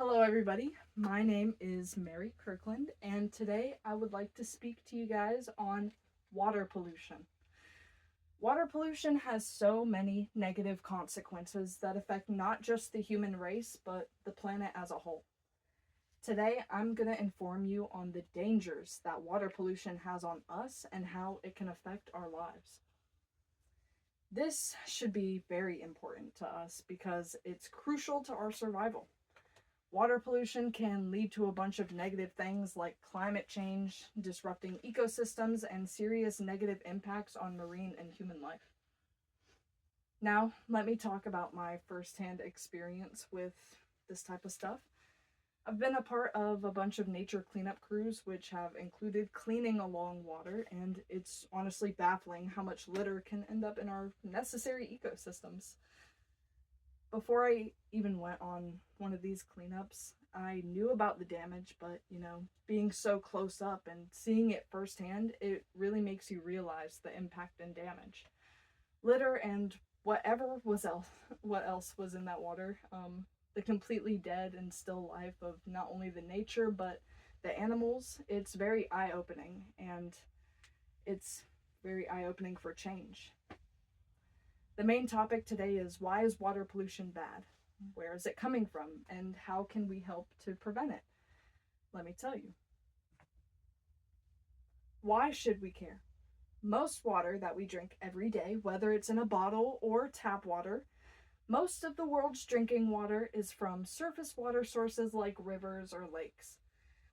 Hello, everybody. My name is Mary Kirkland, and today I would like to speak to you guys on water pollution. Water pollution has so many negative consequences that affect not just the human race, but the planet as a whole. Today, I'm going to inform you on the dangers that water pollution has on us and how it can affect our lives. This should be very important to us because it's crucial to our survival. Water pollution can lead to a bunch of negative things like climate change, disrupting ecosystems, and serious negative impacts on marine and human life. Now, let me talk about my firsthand experience with this type of stuff. I've been a part of a bunch of nature cleanup crews which have included cleaning along water, and it's honestly baffling how much litter can end up in our necessary ecosystems. Before I even went on one of these cleanups, I knew about the damage, but being so close up and seeing it firsthand, it really makes you realize the impact and damage. Litter and what else was in that water, the completely dead and still life of not only the nature but the animals, it's very eye-opening, and it's very eye-opening for change. The main topic today is, why is water pollution bad? Where is it coming from? And how can we help to prevent it? Let me tell you. Why should we care? Most water that we drink every day, whether it's in a bottle or tap water, most of the world's drinking water is from surface water sources like rivers or lakes.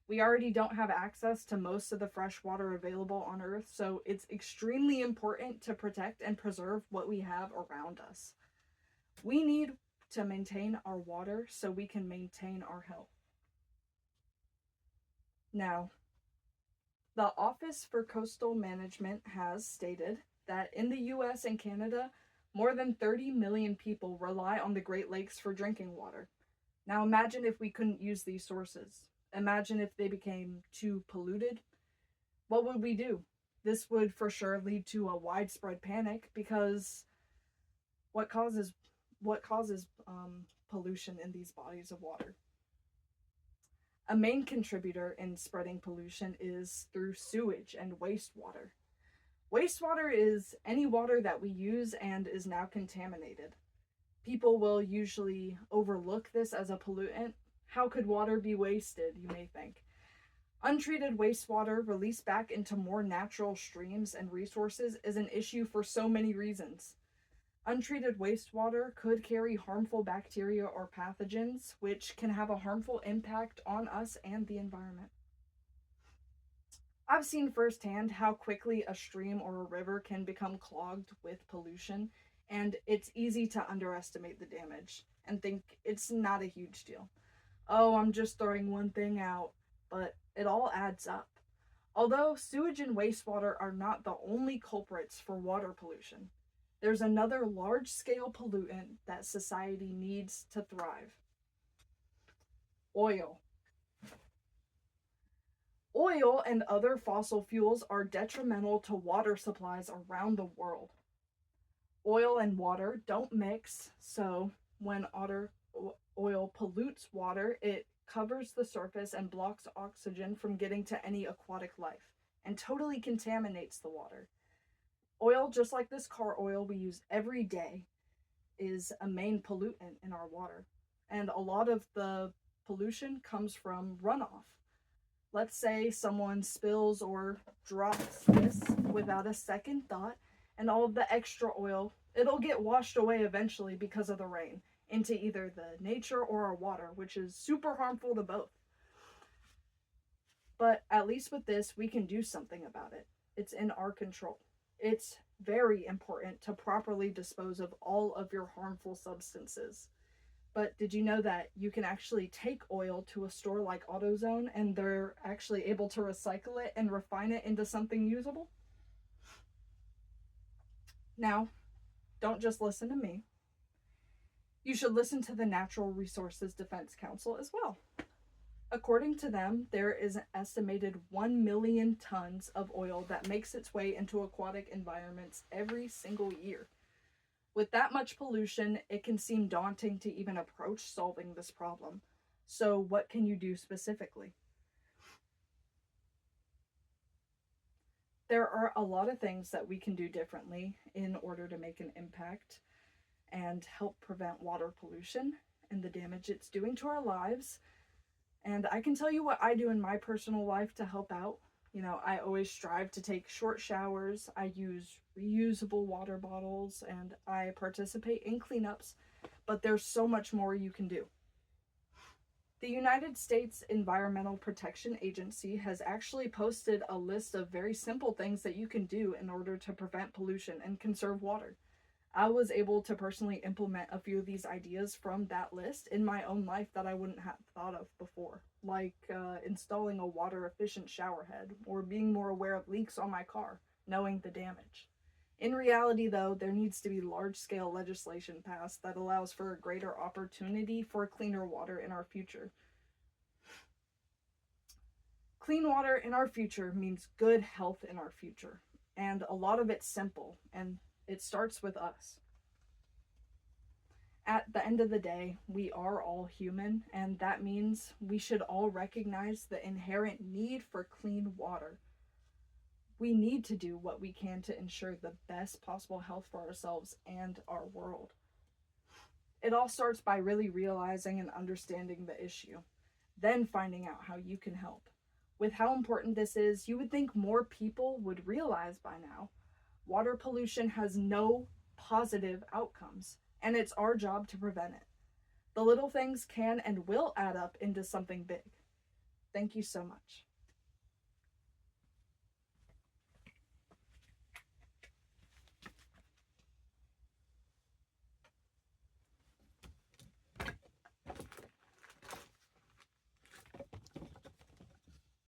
We already don't have access to most of the fresh water available on Earth, so it's extremely important to protect and preserve what we have around us. We need to maintain our water so we can maintain our health. Now, the Office for Coastal Management has stated that in the US and Canada, more than 30 million people rely on the Great Lakes for drinking water. Now imagine if we couldn't use these sources. Imagine if they became too polluted. What would we do? This would for sure lead to a widespread panic, because what causes pollution in these bodies of water? A main contributor in spreading pollution is through sewage and wastewater. Wastewater is any water that we use and is now contaminated. People will usually overlook this as a pollutant. How could water be wasted, you may think? Untreated wastewater released back into more natural streams and resources is an issue for so many reasons. Untreated wastewater could carry harmful bacteria or pathogens, which can have a harmful impact on us and the environment. I've seen firsthand how quickly a stream or a river can become clogged with pollution, and it's easy to underestimate the damage and think it's not a huge deal. Oh, I'm just throwing one thing out, but it all adds up. Although sewage and wastewater are not the only culprits for water pollution, there's another large-scale pollutant that society needs to thrive: oil. Oil and other fossil fuels are detrimental to water supplies around the world. Oil and water don't mix, so when oil pollutes water, it covers the surface and blocks oxygen from getting to any aquatic life and totally contaminates the water. Oil, just like this car oil we use every day, is a main pollutant in our water. And a lot of the pollution comes from runoff. Let's say someone spills or drops this without a second thought, and all of the extra oil, it'll get washed away eventually because of the rain into either the nature or our water, which is super harmful to both. But at least with this, we can do something about it. It's in our control. It's very important to properly dispose of all of your harmful substances. But did you know that you can actually take oil to a store like AutoZone and they're actually able to recycle it and refine it into something usable? Now, don't just listen to me. You should listen to the Natural Resources Defense Council as well. According to them, there is an estimated 1 million tons of oil that makes its way into aquatic environments every single year. With that much pollution, it can seem daunting to even approach solving this problem. So, what can you do specifically? There are a lot of things that we can do differently in order to make an impact and help prevent water pollution and the damage it's doing to our lives. And I can tell you what I do in my personal life to help out. You know, I always strive to take short showers. I use reusable water bottles and I participate in cleanups, but there's so much more you can do. The United States Environmental Protection Agency has actually posted a list of very simple things that you can do in order to prevent pollution and conserve water. I was able to personally implement a few of these ideas from that list in my own life that I wouldn't have thought of before, like installing a water efficient shower head or being more aware of leaks on my car, knowing the damage. In reality, though, there needs to be large scale legislation passed that allows for a greater opportunity for cleaner water in our future. Clean water in our future means good health in our future, and a lot of it's simple, and it starts with us. At the end of the day, we are all human, and that means we should all recognize the inherent need for clean water. We need to do what we can to ensure the best possible health for ourselves and our world. It all starts by really realizing and understanding the issue, then finding out how you can help. With how important this is, you would think more people would realize by now. Water pollution has no positive outcomes, and it's our job to prevent it. The little things can and will add up into something big. Thank you so much.